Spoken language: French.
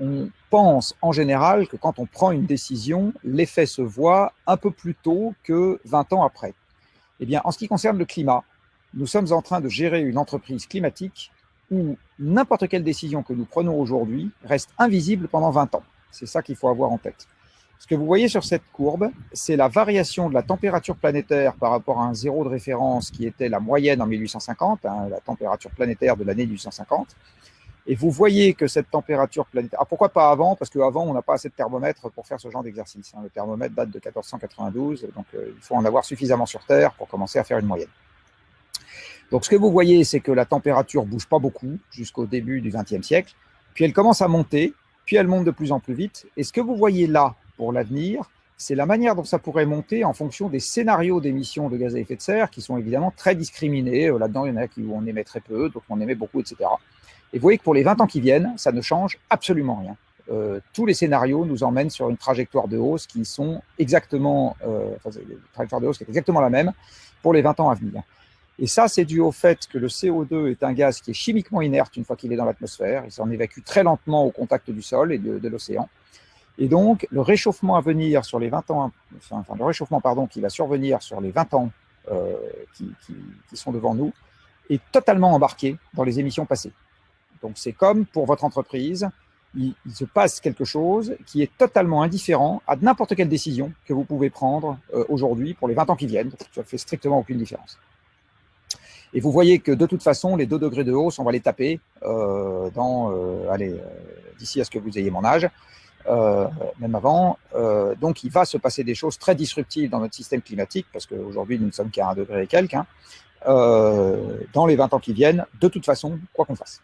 on pense en général que quand on prend une décision, l'effet se voit un peu plus tôt que 20 ans après. Eh bien, en ce qui concerne le climat, nous sommes en train de gérer une entreprise climatique où n'importe quelle décision que nous prenons aujourd'hui reste invisible pendant 20 ans. C'est ça qu'il faut avoir en tête. Ce que vous voyez sur cette courbe, c'est la variation de la température planétaire par rapport à un zéro de référence qui était la moyenne en 1850, hein, la température planétaire de l'année 1850. Et vous voyez que cette température planétaire... Ah, pourquoi pas avant? Parce qu'avant, on n'a pas assez de thermomètres pour faire ce genre d'exercice. Hein. Le thermomètre date de 1492, donc il faut en avoir suffisamment sur Terre pour commencer à faire une moyenne. Donc ce que vous voyez, c'est que la température ne bouge pas beaucoup jusqu'au début du XXe siècle, puis elle commence à monter, puis elle monte de plus en plus vite. Et ce que vous voyez là pour l'avenir, c'est la manière dont ça pourrait monter en fonction des scénarios d'émissions de gaz à effet de serre qui sont évidemment très discriminés. Là-dedans, il y en a où on émet très peu, d'autres on émet beaucoup, etc. Et vous voyez que pour les 20 ans qui viennent, ça ne change absolument rien. Tous les scénarios nous emmènent sur une trajectoire de hausse qui sont exactement, une trajectoire de hausse qui est exactement la même pour les 20 ans à venir. Et ça, c'est dû au fait que le CO2 est un gaz qui est chimiquement inerte une fois qu'il est dans l'atmosphère. Il s'en évacue très lentement au contact du sol et de l'océan. Et donc, le réchauffement à venir sur les 20 ans, le réchauffement, pardon, qui va survenir sur les 20 ans qui sont devant nous, est totalement embarqué dans les émissions passées. Donc, c'est comme pour votre entreprise, il se passe quelque chose qui est totalement indifférent à n'importe quelle décision que vous pouvez prendre aujourd'hui pour les 20 ans qui viennent. Ça ne fait strictement aucune différence. Et vous voyez que de toute façon, les 2 degrés de hausse, on va les taper d'ici à ce que vous ayez mon âge, même avant. Donc, il va se passer des choses très disruptives dans notre système climatique, parce qu'aujourd'hui, nous ne sommes qu'à 1 degré et quelques, dans les 20 ans qui viennent, de toute façon, quoi qu'on fasse.